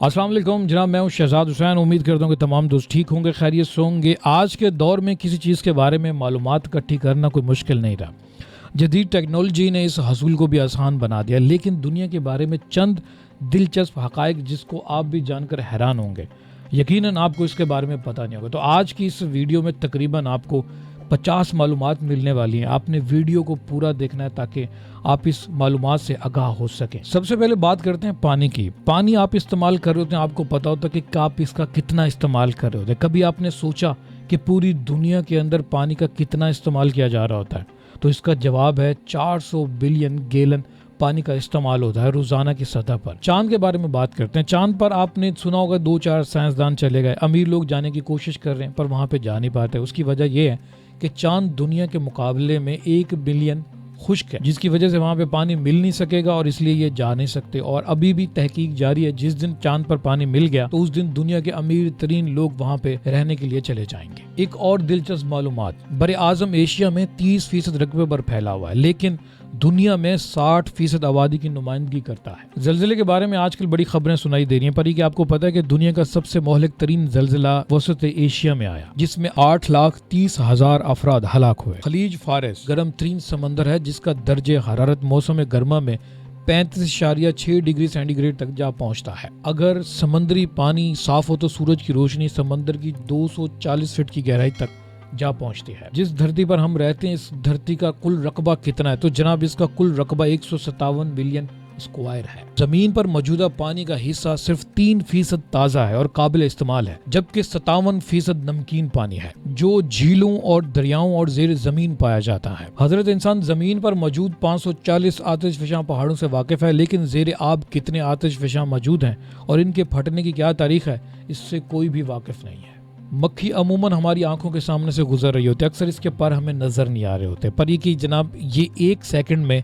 अस्सलाम वालेकुम जनाब, मैं हूं शहजाद हुसैन। उम्मीद करता हूं कि तमाम दोस्त ठीक होंगे, खैरियत से होंगे। आज के दौर में किसी चीज़ के बारे में मालूमात इकट्ठी करना कोई मुश्किल नहीं रहा। जदीद टेक्नोलॉजी ने इस हसूल को भी आसान बना दिया, लेकिन दुनिया के बारे में चंद दिलचस्प हक़ाइक़ जिसको आप भी जानकर हैरान होंगे, यकीनन आपको इसके बारे में पता नहीं होगा। तो आज की इस वीडियो में तकरीबन आपको 50 मालूमात मिलने वाली हैं। आपने वीडियो को पूरा देखना है ताकि आप इस मालूमात से आगाह हो सकें। सबसे पहले बात करते हैं पानी की। पानी आप इस्तेमाल कर रहे होते हैं, आपको पता होता है कि आप इसका कितना इस्तेमाल कर रहे होते हैं। कभी आपने सोचा कि पूरी दुनिया के अंदर पानी का कितना इस्तेमाल किया जा रहा होता है? तो इसका जवाब है 400 बिलियन गैलन पानी का इस्तेमाल होता है रोजाना की सतह पर। चांद के बारे में बात करते हैं। चांद पर आपने सुना होगा 2-4 साइंसदान चले गए, अमीर लोग जाने की कोशिश कर रहे हैं पर वहां पे जा नहीं पाते। उसकी वजह यह है कि चांद दुनिया के मुकाबले में 1 बिलियन खुश्क है, जिसकी वजह से वहां पे पानी मिल नहीं सकेगा और इसलिए ये जा नहीं सकते। और अभी भी तहकीक जारी है, जिस दिन चांद पर पानी मिल गया तो उस दिन दुनिया के अमीर तरीन लोग वहां पे रहने के लिए चले जाएंगे। एक और दिलचस्प मालूमात, बड़े आजम एशिया में 30% रकबे पर फैला हुआ है, लेकिन दुनिया में 60% आबादी की नुमाइंदगी करता है। जल्जिले के बारे में आजकल बड़ी खबरें सुनाई दे रही हैं, पर ये कि आपको पता है कि दुनिया का सबसे मोहलिक तरीन जल्जिला वसत एशिया में आया, जिसमें 8,30,000 अफराद हलाक हुए। खलीज फारिस गर्म तरीन समंदर है, जिसका दर्जे हरारत मौसम गर्मा में 35.6 डिग्री सेंटीग्रेड तक जा पहुंचता है। अगर समंदरी पानी साफ हो तो सूरज की रोशनी समंदर की 240 फीट की गहराई तक जा पहुंचती है। जिस धरती पर हम रहते हैं, इस धरती का कुल रकबा कितना है? तो जनाब, इसका कुल रकबा 157 बिलियन स्क्वायर है। जमीन पर मौजूदा पानी का हिस्सा सिर्फ 3% ताज़ा है और काबिल इस्तेमाल है, जबकि 57% नमकीन पानी है जो झीलों और दरियाओं और जेर जमीन पाया जाता है। हजरत इंसान जमीन पर मौजूद 540 आतिशफशां पहाड़ों से वाकिफ है, लेकिन जेर आब कितने आतिशफशां मौजूद हैं और इनके फटने की क्या तारीख है, इससे कोई भी वाकिफ नहीं है। मक्खी अमूमन हमारी आंखों के सामने से गुजर रही होती है, अक्सर इसके पर हमें नजर नहीं आ रहे होते, पर ये कि जनाब ये 1 सेकंड में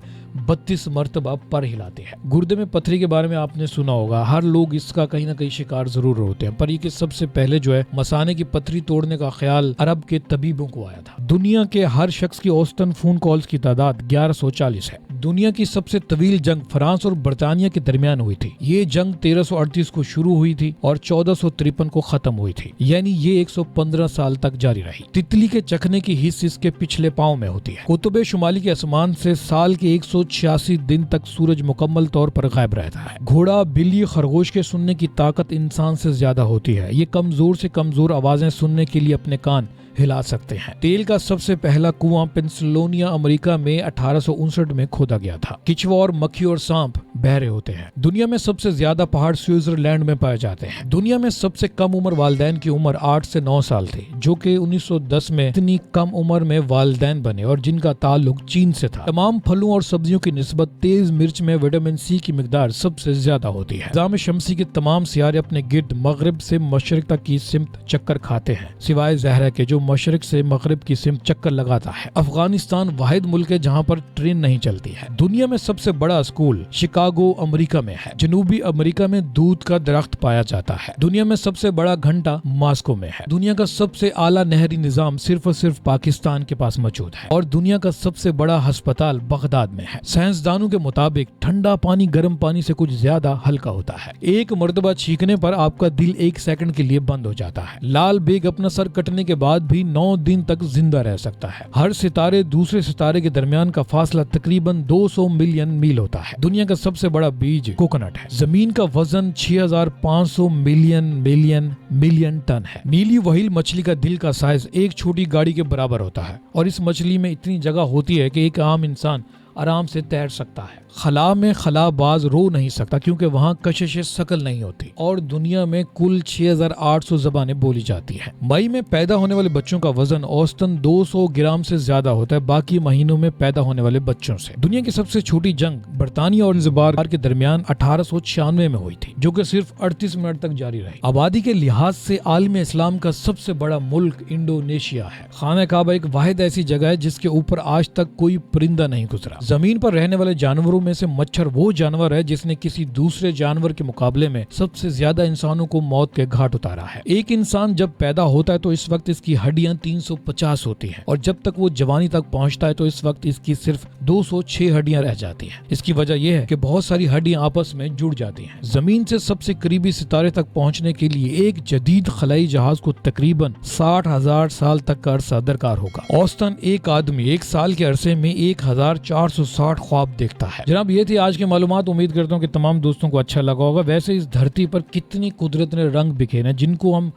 32 मरतबा पर हिलाते हैं। गुर्दे में पथरी के बारे में आपने सुना होगा, हर लोग इसका कहीं ना कहीं शिकार जरूर होते हैं, पर ये कि सबसे पहले जो है मसाने की पथरी तोड़ने का ख्याल अरब के तबीबों को आया था। दुनिया के हर शख्स की औसतन फोन कॉल्स की तादाद 1140 है। दुनिया की सबसे तवील जंग फ्रांस और बरतानिया के दरमियान हुई थी। ये जंग 1338 को शुरू हुई थी और 1453 को खत्म हुई थी, यानी ये 115 साल तक जारी रही। तितली के चखने की हिस्स इसके पिछले पांव में होती है। कुतुब शुमाली के आसमान से साल के 186 दिन तक सूरज मुकम्मल तौर पर गायब रहता है। घोड़ा, बिल्ली, खरगोश के सुनने की ताकत इंसान से ज्यादा होती है। ये कमजोर से कमजोर आवाजें सुनने के लिए अपने कान हिला सकते हैं। तेल का सबसे पहला कुआं पेंसिल्वेनिया अमेरिका में 1859 में खोदा गया था। किचवा और मक्खी और सांप बहरे होते हैं। दुनिया में सबसे ज्यादा पहाड़ स्विट्जरलैंड में पाए जाते हैं। दुनिया में सबसे कम उम्र वालिदैन की उम्र 8 से 9 साल थी, जो कि 1910 में इतनी कम उम्र में वालिदैन बने और जिनका ताल्लुक चीन से था। तमाम फलों और सब्जियों की निस्बत तेज मिर्च में विटामिन सी की मिकदार सबसे ज्यादा होती है। निज़ाम शमसी के तमाम सियारे अपने गिर्द मगरिब से मशरिक तक की सिमत चक्कर खाते हैं, सिवाय ज़हरा के जो मशरिक से मगरिब की सिमत चक्कर लगाता है। अफगानिस्तान वाहिद मुल्क है जहाँ पर ट्रेन नहीं चलती है। दुनिया में सबसे बड़ा स्कूल शिकागो अमेरिका में है। जनूबी अमेरिका में दूध का दरख्त पाया जाता है। दुनिया में सबसे बड़ा घंटा मॉस्को में है। दुनिया का सबसे आला नहरी निजाम सिर्फ और सिर्फ पाकिस्तान के पास मौजूद है और दुनिया का सबसे बड़ा अस्पताल बगदाद में है। साइंसदानों के मुताबिक ठंडा पानी गर्म पानी से कुछ ज्यादा हल्का होता है। एक मरतबा छींकने पर आपका दिल 1 सेकंड के लिए बंद हो जाता है। लाल बेग अपना सर कटने के बाद भी 9 दिन तक जिंदा रह सकता है। हर सितारे दूसरे सितारे के दरमियान का फासला तकरीबन 200 मिलियन मील होता है। दुनिया का सबसे बड़ा बीज कोकोनट है। जमीन का वजन 6500 मिलियन टन है। नीली व्हेल मछली का दिल का साइज एक छोटी गाड़ी के बराबर होता है और इस मछली में इतनी जगह होती है कि एक आम इंसान आराम से तैर सकता है। खला में खलाबाज रो नहीं सकता क्योंकि वहाँ कशिश शकल नहीं होती और दुनिया में कुल 6800 जबानें बोली जाती हैं। मई में पैदा होने वाले बच्चों का वजन औसतन 200 ग्राम से ज्यादा होता है बाकी महीनों में पैदा होने वाले बच्चों से। दुनिया की सबसे छोटी जंग बरतानिया और ज़िम्बाब्वे के दरमियान 1896 में हुई थी, जो कि सिर्फ 38 मिनट तक जारी रही। आबादी के लिहाज से आलम इस्लाम का सबसे बड़ा मुल्क इंडोनेशिया है। खाना काबा एक वाहिद ऐसी जगह है जिसके ऊपर आज तक कोई परिंदा नहीं गुजरा। زمین پر رہنے والے جانوروں میں سے مچھر وہ جانور ہے جس نے کسی دوسرے جانور کے مقابلے میں سب سے زیادہ انسانوں کو موت کے گھاٹ اتارا ہے۔ ایک انسان جب پیدا ہوتا ہے تو اس وقت اس کی ہڈیاں 350 ہوتی ہیں، اور جب تک وہ جوانی تک پہنچتا ہے تو اس وقت اس کی صرف 206 ہڈیاں رہ جاتی ہیں۔ اس کی وجہ یہ ہے کہ بہت ساری ہڈیاں آپس میں جڑ جاتی ہیں۔ زمین سے سب سے قریبی ستارے تک پہنچنے کے لیے ایک جدید خلائی جہاز کو تقریباً 60,000 سال تک کا عرصہ درکار ہوگا۔ اوسطاً ایک آدمی ایک سال کے عرصے میں 1460 خواب دیکھتا ہے۔ جناب یہ تھی آج کی معلومات، امید کرتا ہوں کہ تمام دوستوں کو اچھا لگا ہوگا۔ ویسے اس دھرتی پر کتنی قدرت نے رنگ بکھیرے ہیں جن کو ہم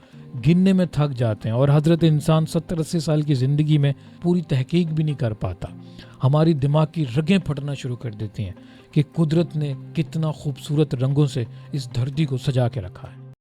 گننے میں تھک جاتے ہیں، اور حضرت انسان 70-80 سال کی زندگی میں پوری تحقیق بھی نہیں کر پاتا۔ ہماری دماغ کی رگیں پھٹنا شروع کر دیتی ہیں کہ قدرت نے کتنا خوبصورت رنگوں سے اس دھرتی کو سجا کے رکھا ہے۔